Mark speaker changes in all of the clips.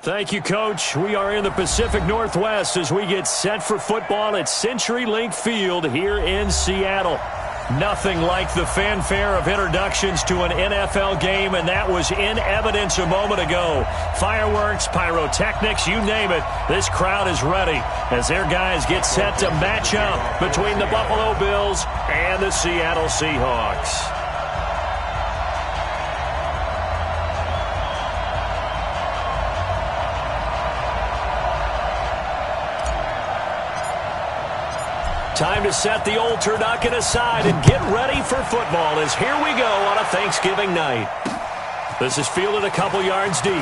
Speaker 1: Thank you, Coach. We are in the Pacific Northwest as we get set for football at CenturyLink Field here in Seattle. Nothing like the fanfare of introductions to an NFL game, and that was in evidence a moment ago. Fireworks, pyrotechnics, you name it. This crowd is ready as their guys get set to match up between the Buffalo Bills and the Seattle Seahawks. Time to set the old turducken aside and get ready for football as here we go on a Thanksgiving night. This is fielded a couple yards deep.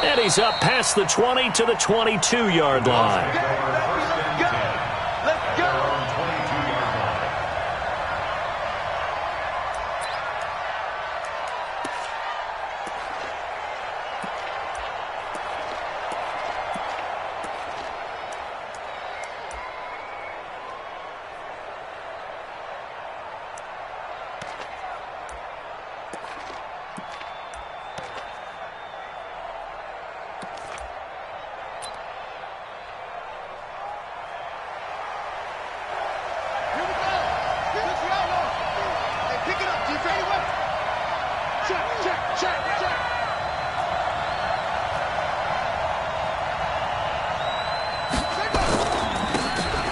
Speaker 1: And he's up past the 20 to the 22-yard line.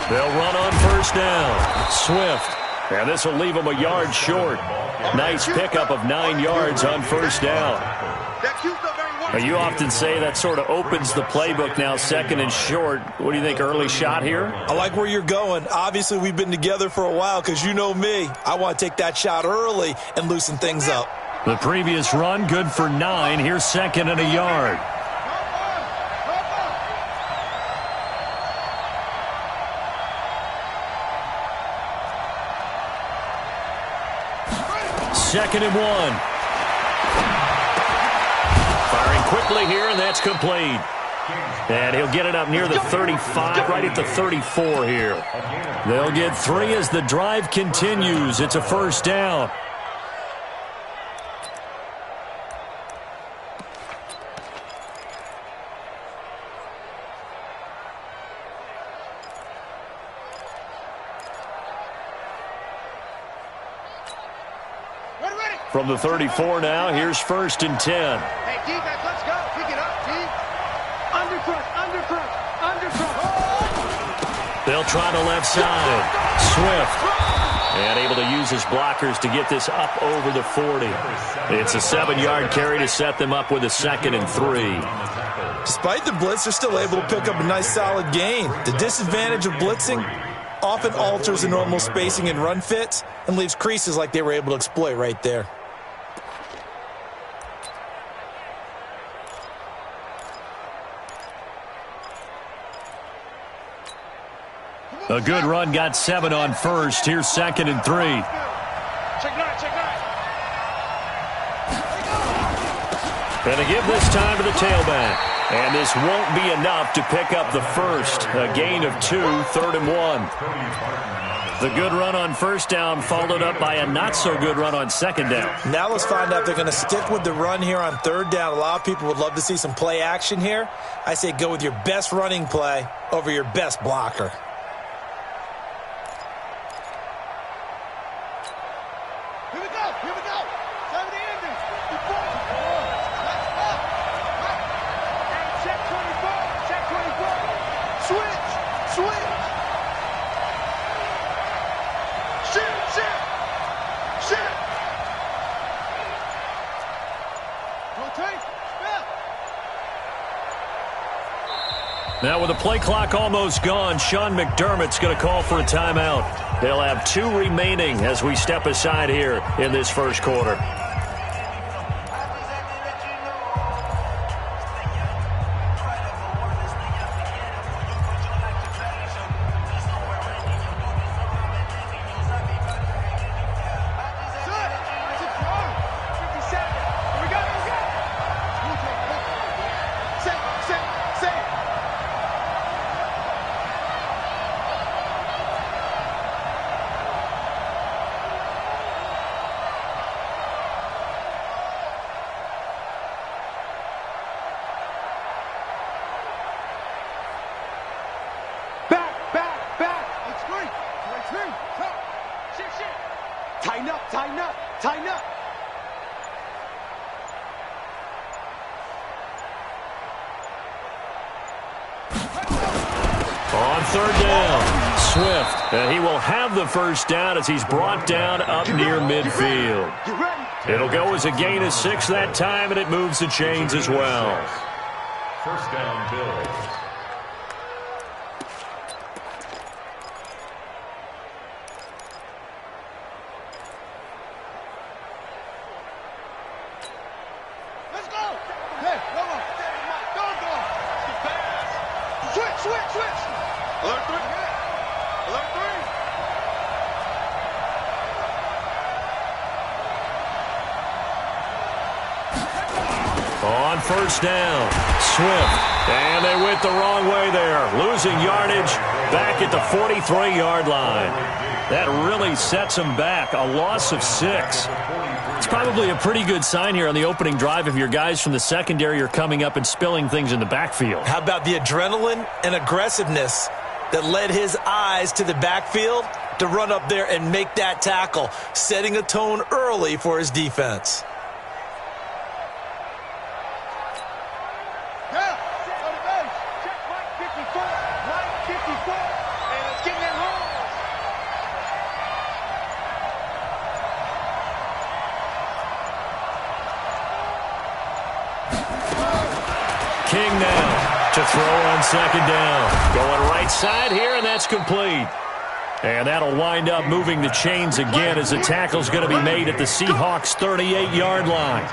Speaker 1: They'll run on first down. Swift. And this will leave them a yard short. Nice pickup of 9 yards on first down. You often say that sort of opens the playbook now, second and short. What do you think, early shot here?
Speaker 2: I like where you're going. Obviously, we've been together for a while because you know me. I want to take that shot early and loosen things up.
Speaker 1: The previous run, good for 9. Here's second and a yard. Second and 1. Firing quickly here, and that's complete. And he'll get it up near the 35, right at the 34 here. They'll get 3 as the drive continues. It's a first down. From the 34 now, here's first and 10.
Speaker 3: Hey, defense, let's go. Pick it up, D. Undercrush. Oh!
Speaker 1: They'll try the left side. Swift. And able to use his blockers to get this up over the 40. It's a 7-yard carry to set them up with a second and 3.
Speaker 2: Despite the blitz, they're still able to pick up a nice solid gain. The disadvantage of blitzing often alters the normal spacing and run fits and leaves creases like they were able to exploit right there.
Speaker 1: A good run got 7 on first. Here's second and 3.
Speaker 3: Check nine.
Speaker 1: And they give this time to the tailback. And this won't be enough to pick up the first. A gain of 2, third and 1. The good run on first down followed up by a not-so-good run on second down.
Speaker 2: Now let's find out if they're going to stick with the run here on third down. A lot of people would love to see some play action here. I say go with your best running play over your best blocker.
Speaker 3: Here we go. Time to end this. Check 24. Switch. Shit. Rotate. Spell.
Speaker 1: Now with the play clock almost gone, Sean McDermott's going to call for a timeout. They'll have 2 remaining as we step aside here in this first quarter.
Speaker 3: Tighten up.
Speaker 1: On third down, Swift. And he will have the first down as he's brought down up near midfield. It'll go as a gain of 6 that time, and it moves the chains as well.
Speaker 4: First down, Bills.
Speaker 3: Let's go. Hey, go on. Go. Switch. Alert 3. Alert 3.
Speaker 1: On first down, Swift. And they went the wrong way there. Losing yardage back at the 43-yard line. That really sets them back. A loss of 6. It's probably a pretty good sign here on the opening drive if your guys from the secondary are coming up and spilling things in the backfield.
Speaker 2: How about the adrenaline and aggressiveness that led his eyes to the backfield to run up there and make that tackle, setting a tone early for his defense.
Speaker 1: King now to throw on second down. Going right side here, and that's complete. And that'll wind up moving the chains again as the tackle's going to be made at the Seahawks' 38-yard line.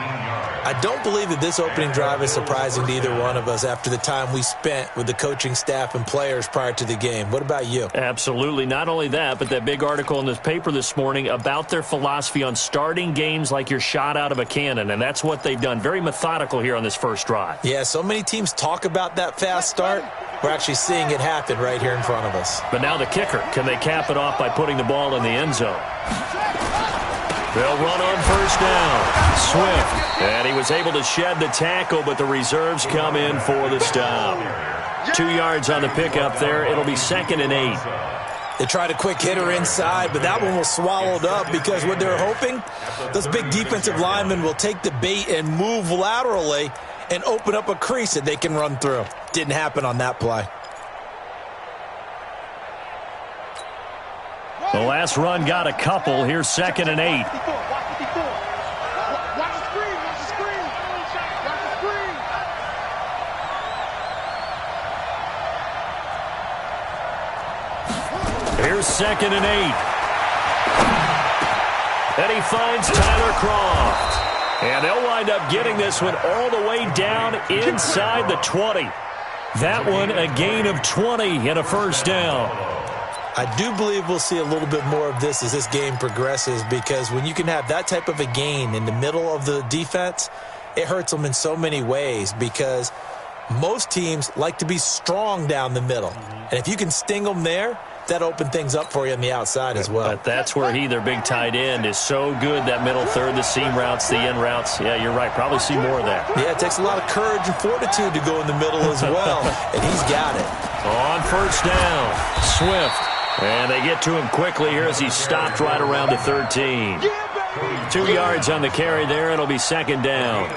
Speaker 2: I don't believe that this opening drive is surprising to either one of us after the time we spent with the coaching staff and players prior to the game. What about you?
Speaker 1: Absolutely. Not only that, but that big article in this paper this morning about their philosophy on starting games like you're shot out of a cannon, and that's what they've done. Very methodical here on this first drive.
Speaker 2: Yeah, so many teams talk about that fast start. We're actually seeing it happen right here in front of us.
Speaker 1: But now the kicker. Can they cap it off by putting the ball in the end zone? They'll run on first down. Swift. And he was able to shed the tackle, but the reserves come in for the stop. 2 yards on the pickup there. It'll be 2nd and 8.
Speaker 2: They tried a quick hitter inside, but that one was swallowed up because what they're hoping, those big defensive linemen will take the bait and move laterally and open up a crease that they can run through. Didn't happen on that play.
Speaker 1: The last run got a couple. Here's 2nd and 8. Here's 2nd and 8. And he finds Tyler Croft. And they'll wind up getting this one all the way down inside the 20. That one a gain of 20 and a first down.
Speaker 2: I do believe we'll see a little bit more of this as this game progresses, because when you can have that type of a gain in the middle of the defense, it hurts them in so many ways, because most teams like to be strong down the middle. And if you can sting them there, that opened things up for you on the outside as well.
Speaker 1: But that's where their big tight end, is so good, that middle third, the seam routes, the end routes. Yeah, you're right. Probably see more of that.
Speaker 2: Yeah, it takes a lot of courage and fortitude to go in the middle as well, and he's got it.
Speaker 1: On first down, Swift. And they get to him quickly here as he's stopped right around the 13. 2 yards on the carry there. It'll be 2nd down.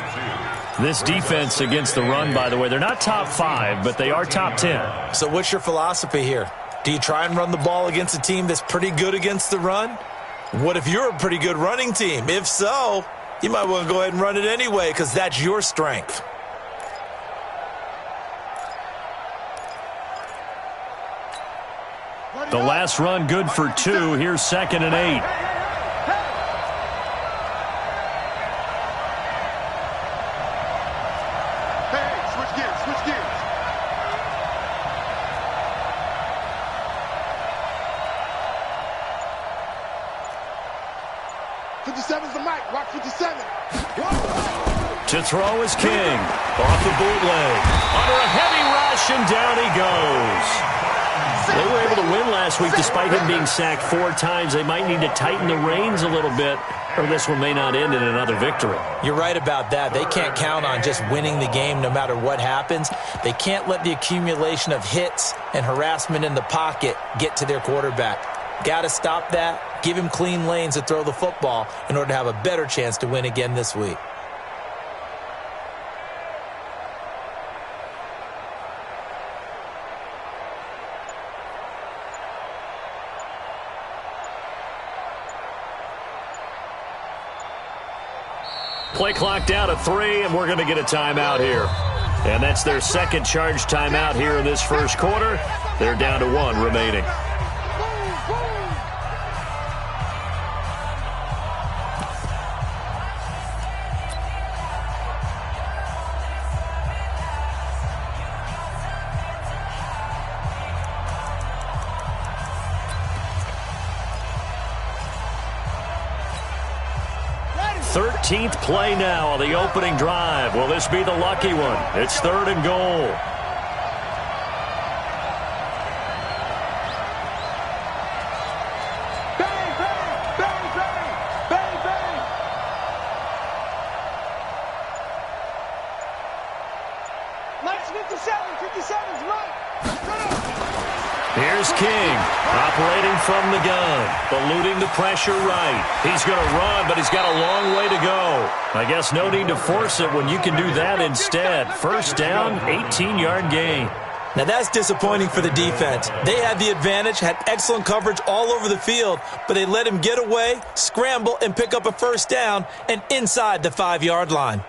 Speaker 1: This defense against the run, by the way, they're not top 5, but they are top 10.
Speaker 2: So what's your philosophy here? Do you try and run the ball against a team that's pretty good against the run? What if you're a pretty good running team? If so, you might want to go ahead and run it anyway, because that's your strength.
Speaker 1: The last run good for 2. Here's 2nd and 8.
Speaker 3: Hey, switch gears. 57's the mic. Watch 57.
Speaker 1: To throw is King. Off the bootleg. Under a heavy rush, and down he goes. They were able to win last week despite him being sacked 4 times. They might need to tighten the reins a little bit, or this one may not end in another victory.
Speaker 2: You're right about that. They can't count on just winning the game no matter what happens. They can't let the accumulation of hits and harassment in the pocket get to their quarterback. Got to stop that. Give him clean lanes to throw the football in order to have a better chance to win again this week.
Speaker 1: Play clock down to 3, and we're going to get a timeout here. And that's their second charge timeout here in this first quarter. They're down to 1 remaining. Thirteenth play now on the opening drive. Will this be the lucky one? It's 3rd and goal.
Speaker 3: Bang, bang, bang, bang, bang, bang. Mike's 57, 57's right.
Speaker 1: Here's King, operating from the gun, eluding the pressure right. He's going to run, but he's got a long way to go. I guess no need to force it when you can do that instead. First down, 18-yard gain.
Speaker 2: Now that's disappointing for the defense. They had the advantage, had excellent coverage all over the field, but they let him get away, scramble, and pick up a first down and inside the 5-yard line.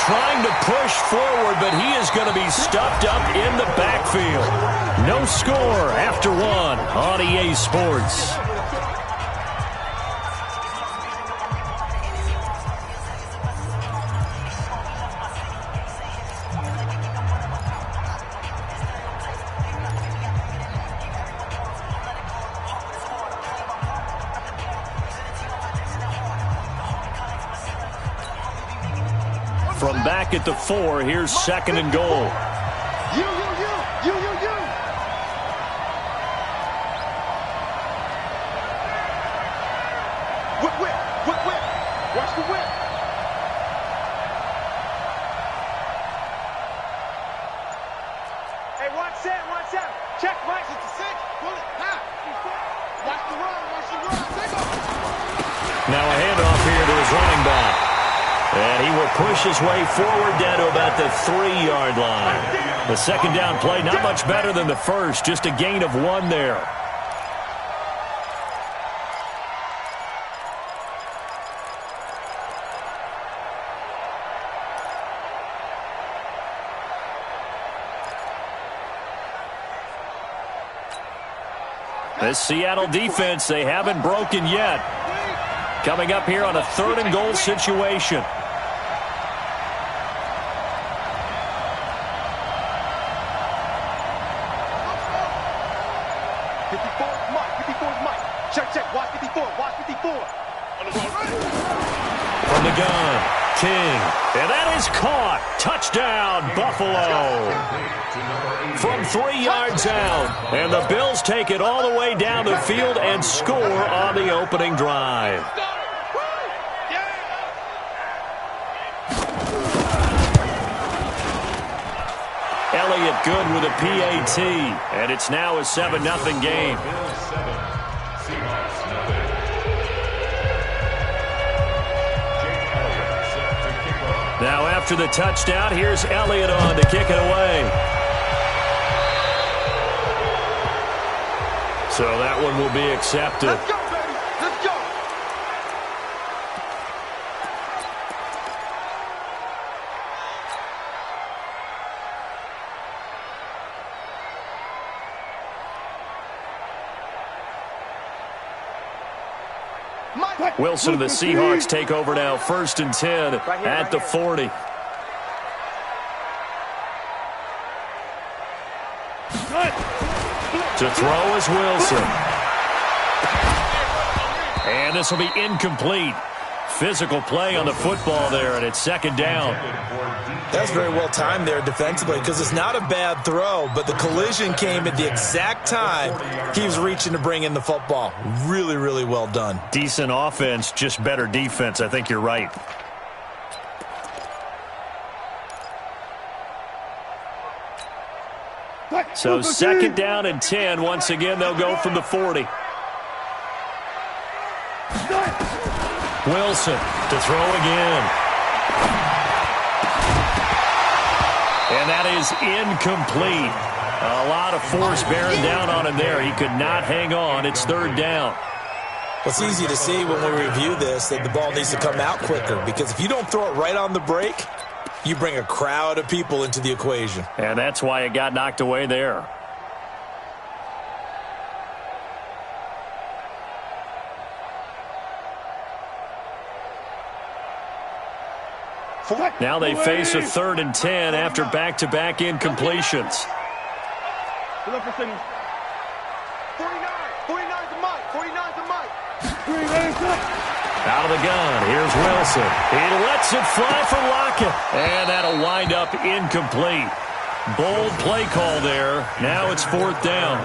Speaker 1: Trying to push forward, but he is going to be stuffed up in the backfield. No score after 1 on EA Sports. From back at the 4, here's 2nd and goal.
Speaker 3: You. Whip. Watch the whip. Hey, watch out. Check, Mike. 66. Pull it. Watch the run.
Speaker 1: Now a handoff here to his running back. And he will push his way forward down to about the 3-yard line. The second down play, not much better than the first, just a gain of 1 there. This Seattle defense, they haven't broken yet. Coming up here on a 3rd and goal situation.
Speaker 3: Check. Watch 54.
Speaker 1: From the gun, King. And that is caught. Touchdown, Buffalo. From 3 yards out. And the Bills take it all the way down the field and score on the opening drive. Elliott good with a PAT. And it's now a 7-0 game. Now after the touchdown, here's Elliott on to kick it away. So that one will be accepted.
Speaker 3: Let's go, baby. Let's go.
Speaker 1: Wilson and the Seahawks take over now, 1st and 10 at the 40. To throw is Wilson. And this will be incomplete. physical play on the football there, and it's second down.
Speaker 2: That's very well timed there defensively because it's not a bad throw, but the collision came at the exact time he was reaching to bring in the football. Really, really well done.
Speaker 1: Decent offense, just better defense. I think you're right. So second down and 10. Once again, they'll go from the 40. Wilson to throw again. And that is incomplete. A lot of force bearing down on him there. He could not hang on. It's third down.
Speaker 2: Well, it's easy to see when we review this that the ball needs to come out quicker because if you don't throw it right on the break, you bring a crowd of people into the equation.
Speaker 1: And that's why it got knocked away there. Now they face a 3rd and 10 after back-to-back incompletions.
Speaker 3: 49's a Mike. 49's a Mike.
Speaker 1: Out of the gun. Here's Wilson. He lets it fly for Lockett. And that'll wind up incomplete. Bold play call there. Now it's 4th down.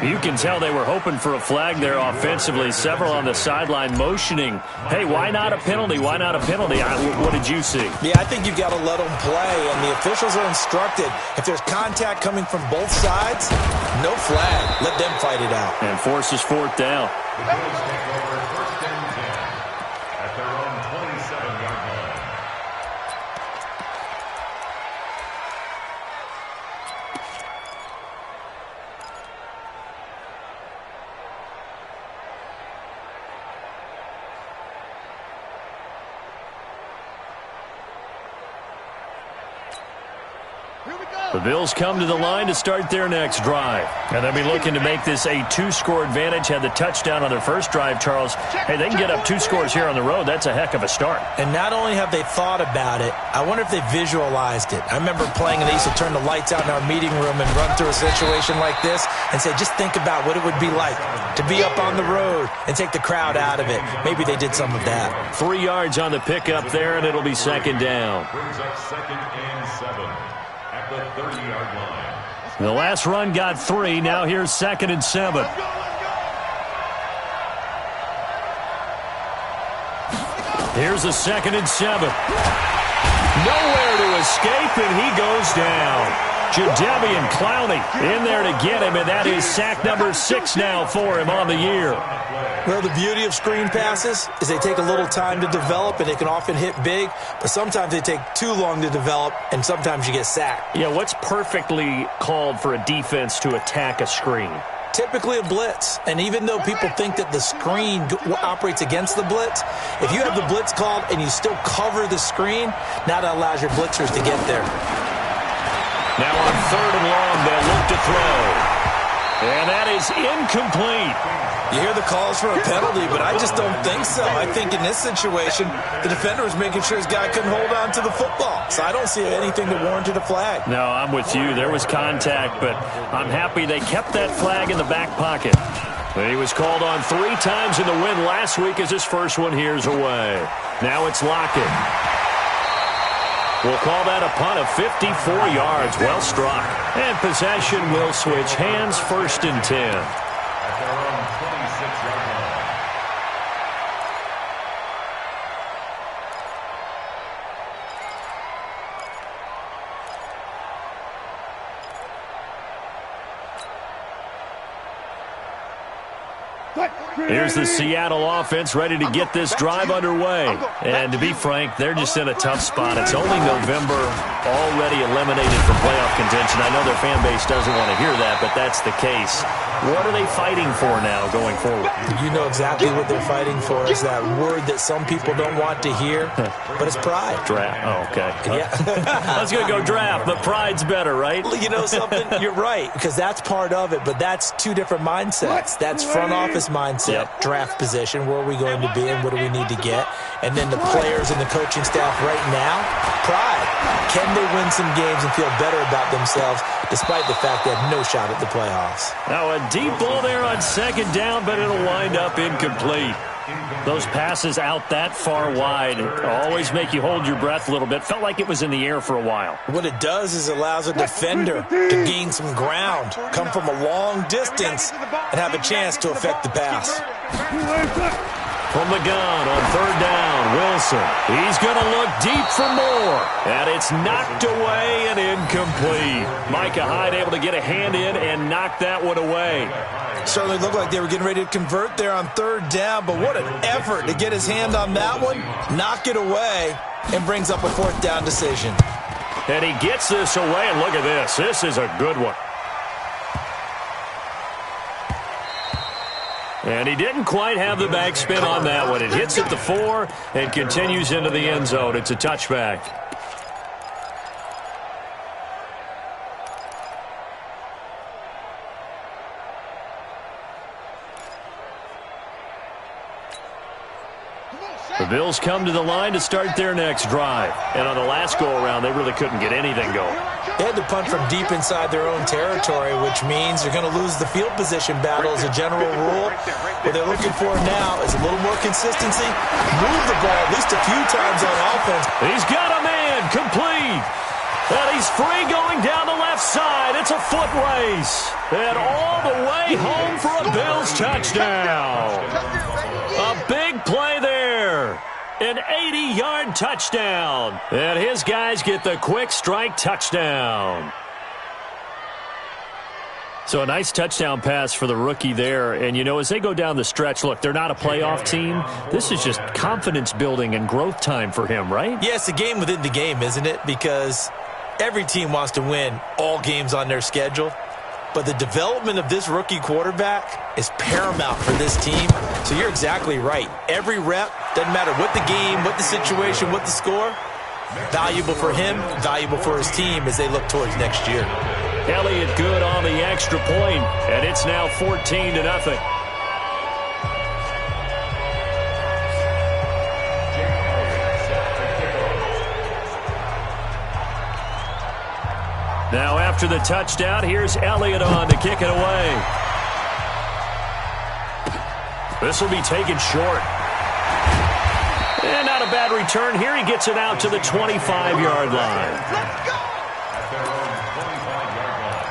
Speaker 1: You can tell they were hoping for a flag there offensively. Several on the sideline motioning. Hey, why not a penalty? Why not a penalty? What did you see?
Speaker 2: Yeah, I think you've got to let them play, and the officials are instructed. If there's contact coming from both sides, no flag. Let them fight it out.
Speaker 1: And forces 4th down.
Speaker 4: The Bills take over 1st and 10 at their own 27-yard line.
Speaker 1: The Bills come to the line to start their next drive. And they'll be looking to make this a 2-score advantage. Had the touchdown on their first drive, Charles. Hey, they can get up 2 scores here on the road. That's a heck of a start.
Speaker 2: And not only have they thought about it, I wonder if they visualized it. I remember playing, and they used to turn the lights out in our meeting room and run through a situation like this and say, just think about what it would be like to be up on the road and take the crowd out of it. Maybe they did some of that.
Speaker 1: 3 yards on the pickup there, and it'll be second down.
Speaker 4: Brings up 2nd and 7 at the 30-yard line.
Speaker 1: The last run got 3. Now here's 2nd and 7. Here's a 2nd and 7. Nowhere to escape, and he goes down. Jadeveon Clowney in there to get him, and that is sack number 6 now for him on the year.
Speaker 2: Well, the beauty of screen passes is they take a little time to develop, and they can often hit big, but sometimes they take too long to develop, and sometimes you get sacked.
Speaker 1: Yeah, what's perfectly called for a defense to attack a screen?
Speaker 2: Typically a blitz, and even though people think that the screen operates against the blitz, if you have the blitz called and you still cover the screen, now that allows your blitzers to get there.
Speaker 1: Now on 3rd and long, they'll look to throw. And that is incomplete.
Speaker 2: You hear the calls for a penalty, but I just don't think so. I think in this situation, the defender was making sure his guy couldn't hold on to the football. So I don't see anything that warranted a flag.
Speaker 1: No, I'm with you. There was contact, but I'm happy they kept that flag in the back pocket. He was called on 3 times in the win last week as his first one here's away. Now it's Lockett. We'll call that a punt of 54 yards. Well struck. And possession will switch hands, 1st and 10.
Speaker 4: At their own 26-yard line.
Speaker 1: Here's the Seattle offense ready to get this drive underway. And to be frank, they're just in a tough spot. It's only November, already eliminated from playoff contention. I know their fan base doesn't want to hear that, but that's the case. What are they fighting for now going forward?
Speaker 2: You know exactly what they're fighting for. Is that word that some people don't want to hear, but it's pride.
Speaker 1: Draft. Oh, okay.
Speaker 2: Yeah.
Speaker 1: I was going to go draft, but pride's better, right?
Speaker 2: You know something? You're right, because that's part of it, but that's 2 different mindsets. That's front office mindset, draft position, where are we going to be and what do we need to get? And then the players and the coaching staff right now, pride. Can they win some games and feel better about themselves despite the fact they have no shot at the playoffs?
Speaker 1: Now a deep ball there on 2nd down, but it'll wind up incomplete. Those passes out that far wide always make you hold your breath a little bit. Felt like it was in the air for a while.
Speaker 2: What it does is allows a defender to gain some ground, come from a long distance, and have a chance to affect the pass.
Speaker 1: From the gun on third down, Wilson. He's going to look deep for more. And it's knocked away and incomplete. Micah Hyde able to get a hand in and knock that one away.
Speaker 2: Certainly looked like they were getting ready to convert there on third down, but what an effort to get his hand on that one, knock it away, and brings up a fourth down decision.
Speaker 1: And he gets this away, and look at this. This is a good one. And he didn't quite have the backspin on that one. It hits at the 4 and continues into the end zone. It's a touchback. The Bills come to the line to start their next drive. And on the last go-around, they really couldn't get anything going.
Speaker 2: They had to punt from deep inside their own territory, which means they're going to lose the field position battle as a general rule. What they're looking for now is a little more consistency, move the ball at least a few times on offense.
Speaker 1: He's got a man, complete. And he's free going down the left side. It's a foot race. And all the way home for a Bills touchdown. A big play there. An 80-yard touchdown. And his guys get the quick strike touchdown. So a nice touchdown pass for the rookie there. And, you know, as they go down the stretch, look, they're not a playoff team. This is just confidence building and growth time for him, right?
Speaker 2: Yeah, it's a game within the game, isn't it? Because every team wants to win all games on their schedule. But the development of this rookie quarterback is paramount for this team. So you're exactly right. Every rep, doesn't matter what the game, what the situation, what the score, valuable for him, valuable for his team as they look towards next year.
Speaker 1: Elliott good on the extra point, and it's now 14-0. Now after the touchdown, here's Elliott on to kick it away. This will be taken short. And not a bad return here. He gets it out to the 25-yard line.
Speaker 3: Let's go!
Speaker 4: At their own 25-yard line.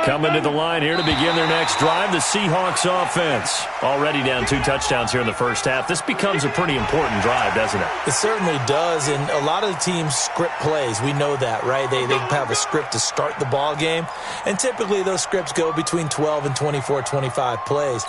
Speaker 1: Coming to the line here to begin their next drive, the Seahawks offense. Already down 2 touchdowns here in the first half. This becomes a pretty important drive, doesn't it?
Speaker 2: It certainly does, and a lot of the teams script plays. We know that, right? They have a script to start the ball game, and typically those scripts go between 12 and 24, 25 plays.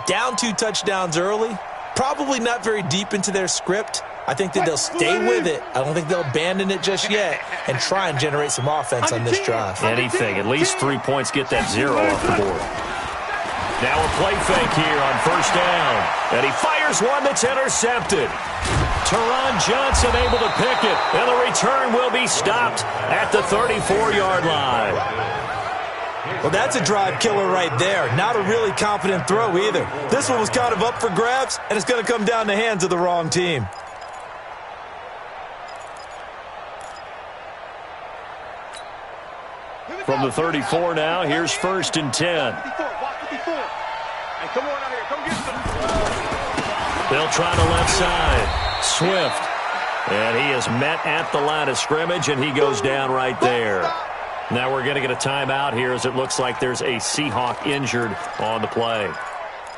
Speaker 2: Down 2 touchdowns early, probably not very deep into their script. I think that they'll stay with it. I don't think they'll abandon it just yet and try and generate some offense on this drive.
Speaker 1: Anything. At least 3 points, get that 0 off the board. Now a play fake here on first down. And he fires one that's intercepted. Teron Johnson able to pick it. And the return will be stopped at the 34-yard line.
Speaker 2: Well, that's a drive killer right there. Not a really confident throw either. This one was kind of up for grabs, and it's going to come down the hands of the wrong team.
Speaker 1: From the 34 now, here's 1st and 10.
Speaker 3: Hey, come on out here. Come get some.
Speaker 1: They'll try the left side. Swift. And he is met at the line of scrimmage, and he goes down right there. Now we're going to get a timeout here as it looks like there's a Seahawk injured on the play.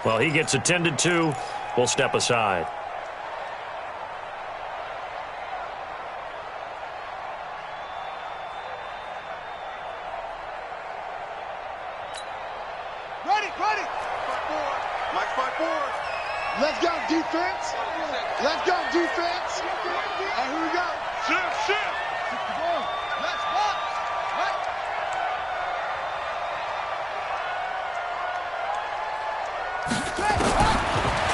Speaker 1: Well, he gets attended to. We'll step aside.
Speaker 3: Ready. Mike 5-4. Let's go, defense. Let's go, defense. And here we go. Shift. Let's walk. Right.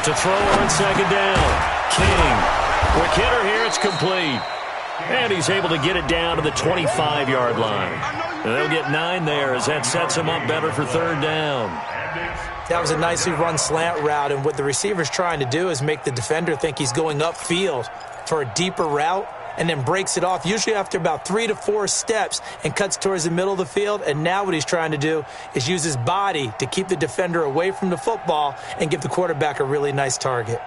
Speaker 1: To throw on second down. King. Quick hitter here. It's complete. And he's able to get it down to the 25-yard line. And they'll get 9 there as that sets him up better for third down.
Speaker 2: That was a nicely run slant route, and what the receiver's trying to do is make the defender think he's going upfield for a deeper route, and then breaks it off, usually after about 3 to 4 steps, and cuts towards the middle of the field. And now what he's trying to do is use his body to keep the defender away from the football and give the quarterback a really nice target.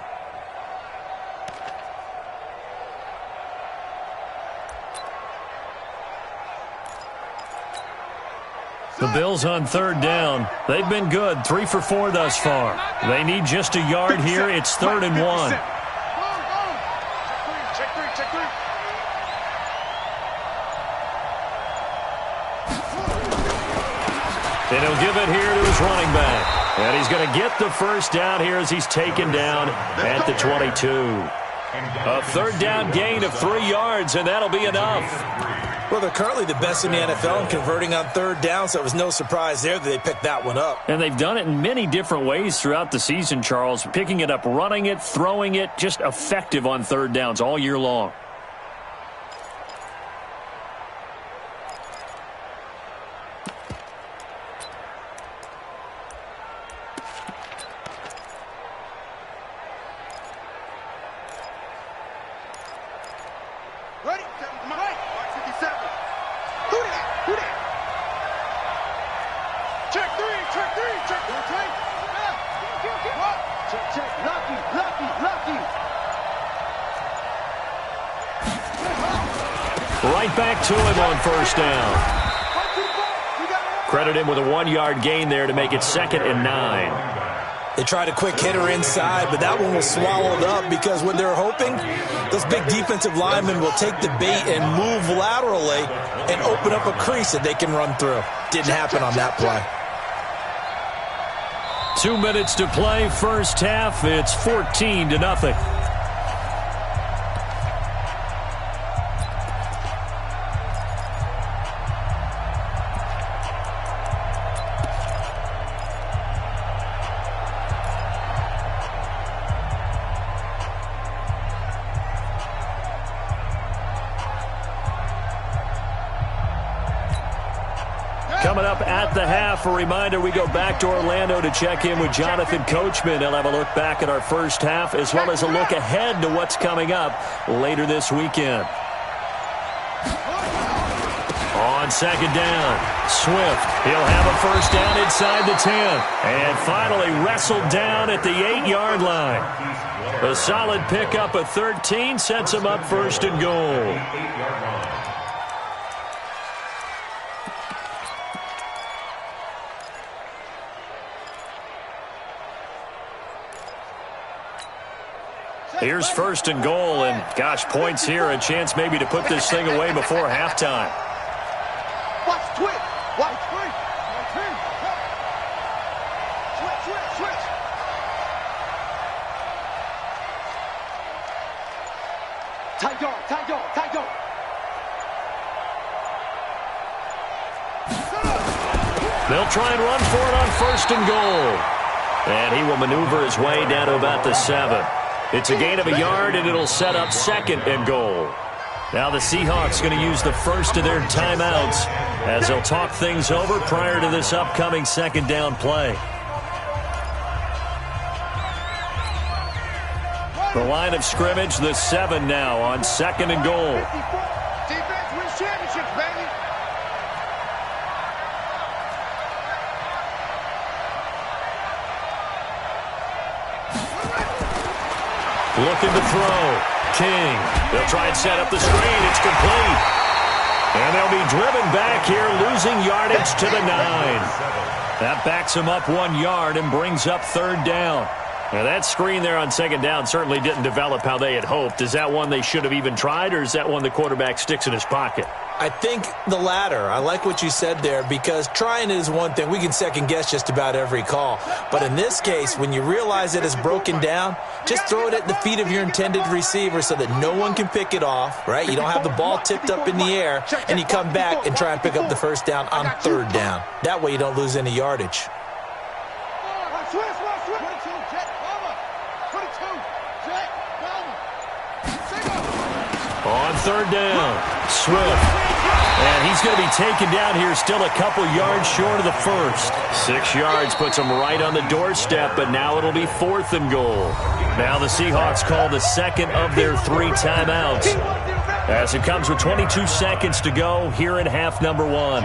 Speaker 1: The Bills on third down. They've been good, 3 for 4 thus far. They need just a yard here. It's 3rd and 1.
Speaker 3: Check three.
Speaker 1: And he'll give it here to his running back. And he's going to get the first down here as he's taken down at the 22. A 3rd down gain of 3 yards, and that'll be enough.
Speaker 2: Well, they're currently the best in the NFL in converting on 3rd down, so it was no surprise there that they picked that one up.
Speaker 1: And they've done it in many different ways throughout the season, Charles. Picking it up, running it, throwing it, just effective on 3rd downs all year long.
Speaker 3: Ready? To my right. 57. Who that? Check three. Check. Check. Lucky.
Speaker 1: Right back to him on 1st down. Credit him with a 1-yard gain there to make it 2nd and 9.
Speaker 2: They tried a quick hitter inside, but that one was swallowed up because what they're hoping, those big defensive linemen will take the bait and move laterally and open up a crease that they can run through. Didn't happen on that play.
Speaker 1: 2 minutes to play, first half. It's 14-0. Coming up at the half, a reminder, we go back to Orlando to check in with Jonathan Coachman. He'll have a look back at our first half as well as a look ahead to what's coming up later this weekend. On 2nd down, Swift. He'll have a first down inside the 10. And finally wrestled down at the 8-yard line. A solid pickup of 13 sets him up 1st and goal. Here's 1st and goal, and gosh, points here, a chance maybe to put this thing away before halftime.
Speaker 3: Watch twitch. Switch. Tight yard.
Speaker 1: They'll try and run for it on 1st and goal. And he will maneuver his way down to about the 7. It's a gain of a yard, and it'll set up 2nd and goal. Now the Seahawks going to use the first of their timeouts as they'll talk things over prior to this upcoming 2nd down play. The line of scrimmage, the 7 now on 2nd and goal.
Speaker 3: Defense wins championships, baby.
Speaker 1: Looking to throw. King. They'll try and set up the screen. It's complete. And they'll be driven back here, losing yardage to the 9. That backs him up 1 yard and brings up 3rd down. Now that screen there on 2nd down certainly didn't develop how they had hoped. Is that one they should have even tried, or is that one the quarterback sticks in his pocket?
Speaker 2: I think the latter. I like what you said there, because trying it is one thing. We can second-guess just about every call. But in this case, when you realize it is broken down, just throw it at the feet of your intended receiver so that no one can pick it off, right? You don't have the ball tipped up in the air, and you come back and try and pick up the 1st down on 3rd down. That way you don't lose any yardage.
Speaker 1: On 3rd down, Swift. And he's going to be taken down here still a couple yards short of the 1st. 6 yards puts him right on the doorstep, but now it'll be 4th and goal. Now the Seahawks call the 2nd of their 3 timeouts. as it comes with 22 seconds to go here in half number one.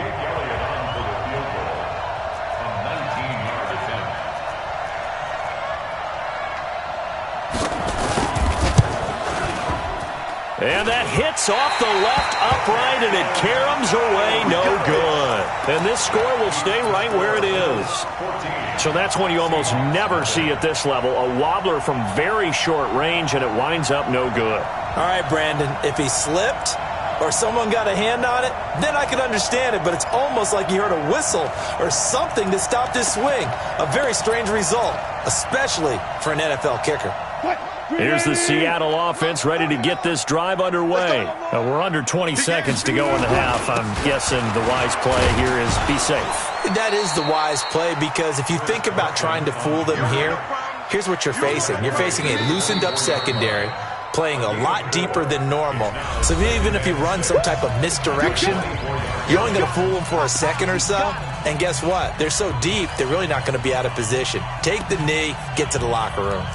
Speaker 1: And that hits off the left upright, and it caroms away, no good. And this score will stay right where it is. So that's one you almost never see at this level. A wobbler from very short range, and it winds up no good.
Speaker 2: All right, Brandon, if he slipped or someone got a hand on it, then I can understand it, but it's almost like he heard a whistle or something to stop this swing. A very strange result, especially for an NFL kicker.
Speaker 1: Here's the Seattle offense ready to get this drive underway. We're under 20 seconds to go in the half. I'm guessing the wise play here is be safe.
Speaker 2: That is the wise play, because if you think about trying to fool them here, here's what you're facing. You're facing a loosened up secondary, playing a lot deeper than normal. So even if you run some type of misdirection, you're only going to fool them for a second or so. And guess what? They're so deep, they're really not going to be out of position. Take the knee, get to the locker room.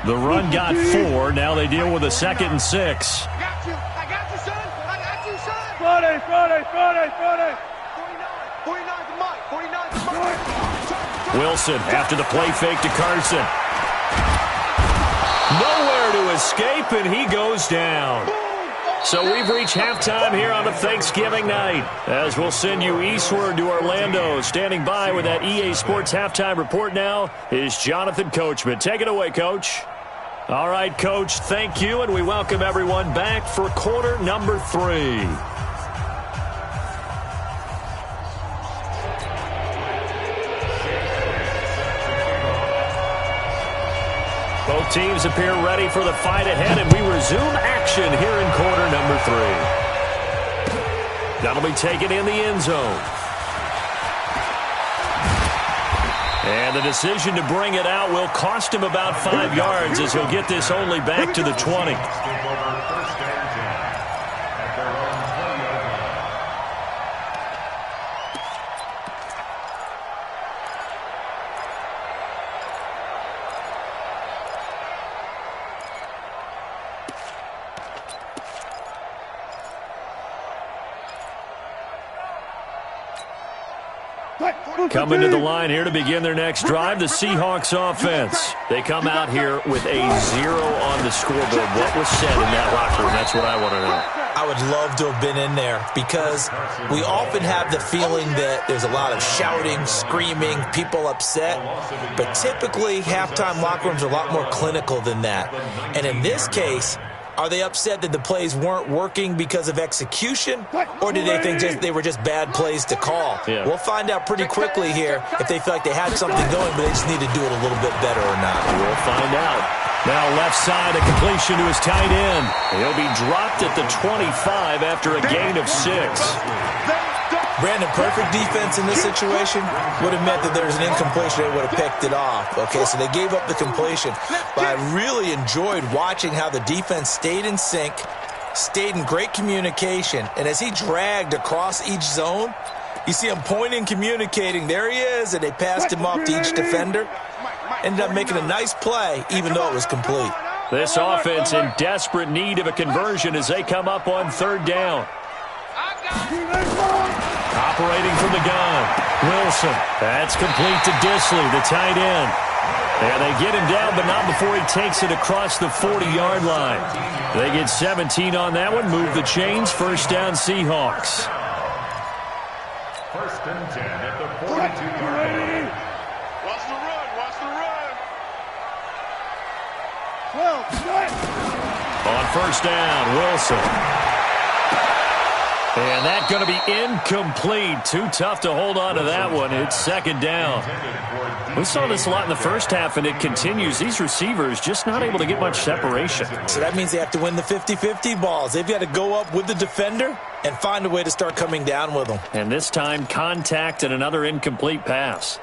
Speaker 1: The run got 4. Now they deal with a 2nd and 6.
Speaker 3: I got you, son. I got you, son. Friday. 49 to Mike.
Speaker 1: Wilson after the play fake to Carson. Nowhere to escape, and he goes down. So we've reached halftime here on a Thanksgiving night, as we'll send you eastward to Orlando. Standing by with that EA Sports halftime report now is Jonathan Coachman. Take it away, Coach. All right, Coach, thank you, and we welcome everyone back for quarter number 3. Both teams appear ready for the fight ahead, and we resume action here in quarter number 3. That'll be taken in the end zone. And the decision to bring it out will cost him about 5 yards, as he'll get this only back to the 20. Coming to the line here to begin their next drive, the Seahawks offense. They come out here with a 0 on the scoreboard. What was said in that locker room? That's what I want to know.
Speaker 2: I would love to have been in there, because we often have the feeling that there's a lot of shouting, screaming, people upset. But typically, halftime locker rooms are a lot more clinical than that. And in this case, are they upset that the plays weren't working because of execution, or did they think they were just bad plays to call?
Speaker 1: Yeah.
Speaker 2: We'll find out pretty quickly here if they feel like they had something going, but they just need to do it a little bit better or not.
Speaker 1: We'll find out. Now left side, a completion to his tight end. He'll be dropped at the 25 after a gain of 6.
Speaker 2: Brandon, perfect defense in this situation would have meant that there's an incompletion. They would have picked it off. Okay, so they gave up the completion. But I really enjoyed watching how the defense stayed in sync, stayed in great communication. And as he dragged across each zone, you see him pointing, communicating. There he is, and they passed him off to each defender. Ended up making a nice play, even though it was complete.
Speaker 1: This offense in desperate need of a conversion as they come up on 3rd down. Operating from the gun, Wilson. That's complete to Disley, the tight end. And they get him down, but not before he takes it across the 40-yard line. They get 17 on that one, move the chains, 1st down Seahawks.
Speaker 4: 1st and 10 at the 42-yard line.
Speaker 3: Watch the run. 12.
Speaker 1: On 1st down, Wilson. And that's going to be incomplete. Too tough to hold on to that one. It's 2nd down. We saw this a lot in the first half, and it continues. These receivers just not able to get much separation.
Speaker 2: So that means they have to win the 50-50 balls. They've got to go up with the defender and find a way to start coming down with them.
Speaker 1: And this time, contact and another incomplete pass.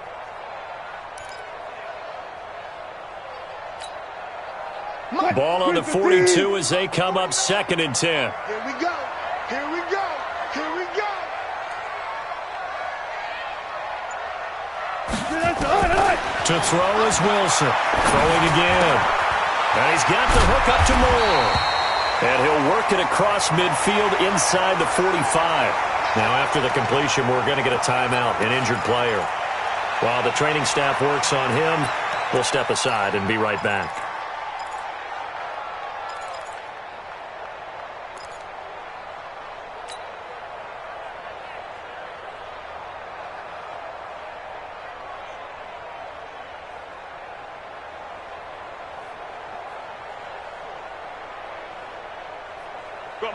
Speaker 1: Ball on the 42 as they come up 2nd and 10.
Speaker 3: Here we go.
Speaker 1: To throw is Wilson. Throwing again. And he's got the hook up to Moore. And he'll work it across midfield inside the 45. Now, after the completion, we're going to get a timeout, an injured player. While the training staff works on him, we'll step aside and be right back.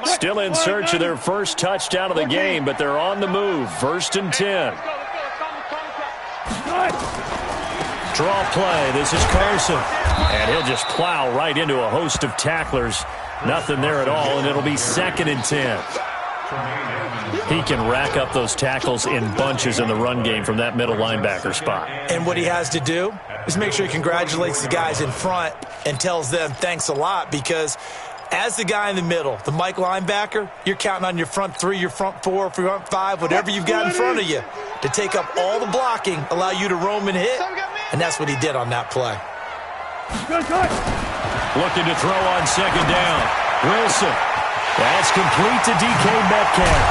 Speaker 1: Still in search of their first touchdown of the game, but they're on the move. 1st and 10. Draw play. This is Carson. And he'll just plow right into a host of tacklers. Nothing there at all, and it'll be 2nd and 10. He can rack up those tackles in bunches in the run game from that middle linebacker spot.
Speaker 2: And what he has to do is make sure he congratulates the guys in front and tells them thanks a lot, because as the guy in the middle, the Mike linebacker, you're counting on your front 3, your front 4, front 5, whatever you've got in front of you to take up all the blocking, allow you to roam and hit, and that's what he did on that play.
Speaker 1: Looking to throw on 2nd down. Wilson. That's complete to DK Metcalf.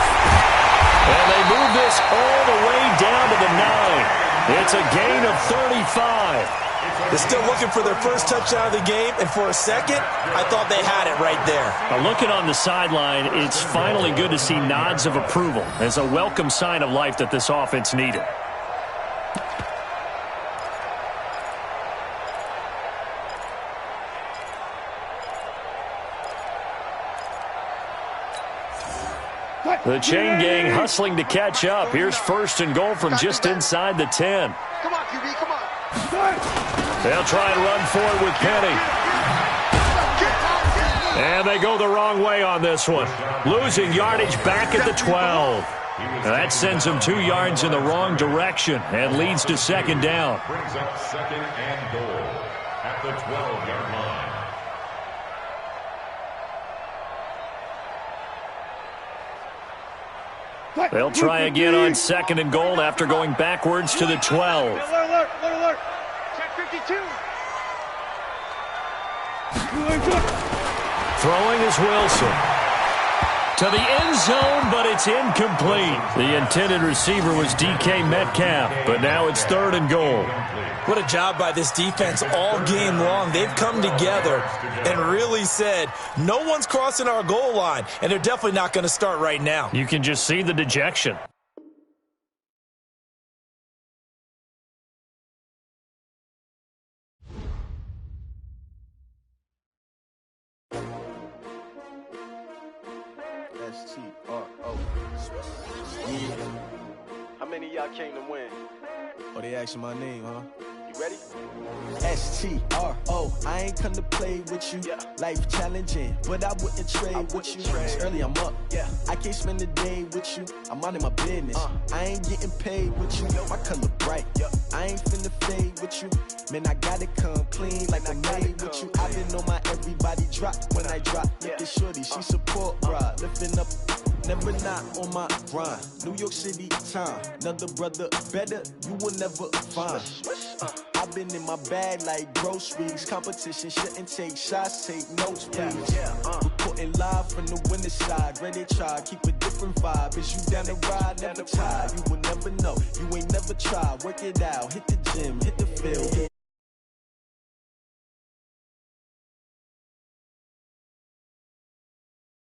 Speaker 1: And they move this all the way down to the 9. It's a gain of 35.
Speaker 2: They're still looking for their first touchdown of the game, and for a second, I thought they had it right there.
Speaker 1: Now, looking on the sideline, it's finally good to see nods of approval as a welcome sign of life that this offense needed. The chain gang hustling to catch up. Here's 1st and goal from just inside the 10.
Speaker 3: Come on, QB, come on.
Speaker 1: They'll try and run for it with Penny. And they go the wrong way on this one. Losing yardage back at the 12. Now that sends them 2 yards in the wrong direction and leads to 2nd down.
Speaker 4: Brings up 2nd and goal at the 12-yard line.
Speaker 1: They'll try again on 2nd and goal after going backwards to the 12.
Speaker 3: Alert. Check 52.
Speaker 1: Throwing is Wilson. To the end zone, but it's incomplete. The intended receiver was DK Metcalf, but now it's 3rd and goal.
Speaker 2: What a job by this defense all game long. They've come together and really said, no one's crossing our goal line, and they're definitely not going to start right now.
Speaker 1: You can just see the dejection.
Speaker 5: S-T-R-O. How many of y'all came to win?
Speaker 6: Oh, they asking my name, huh?
Speaker 5: You ready?
Speaker 6: S-T-R-O. I ain't come to play with you.
Speaker 5: Yeah.
Speaker 6: Life challenging, but I wouldn't trade with you. It's early, I'm up.
Speaker 5: Yeah.
Speaker 6: I can't spend the day with you. I'm minding my business. I ain't getting paid with you. My color bright.
Speaker 5: Yeah.
Speaker 6: I ain't finna fade with you. Man, I gotta come clean like I'm made with you. I've been on my everybody drop when I drop. Look at shorty, she support ride. Lifting up, never not on my grind. New York City time. Another brother better, you will never find. I've been in my bag like groceries. Competition shouldn't take shots, take notes, please. Reporting live from the winning side. Ready to try, keep a different vibe. Is you down the ride, never tired. You will never know, you ain't never tried. Work it out, hit the gym, hit the field.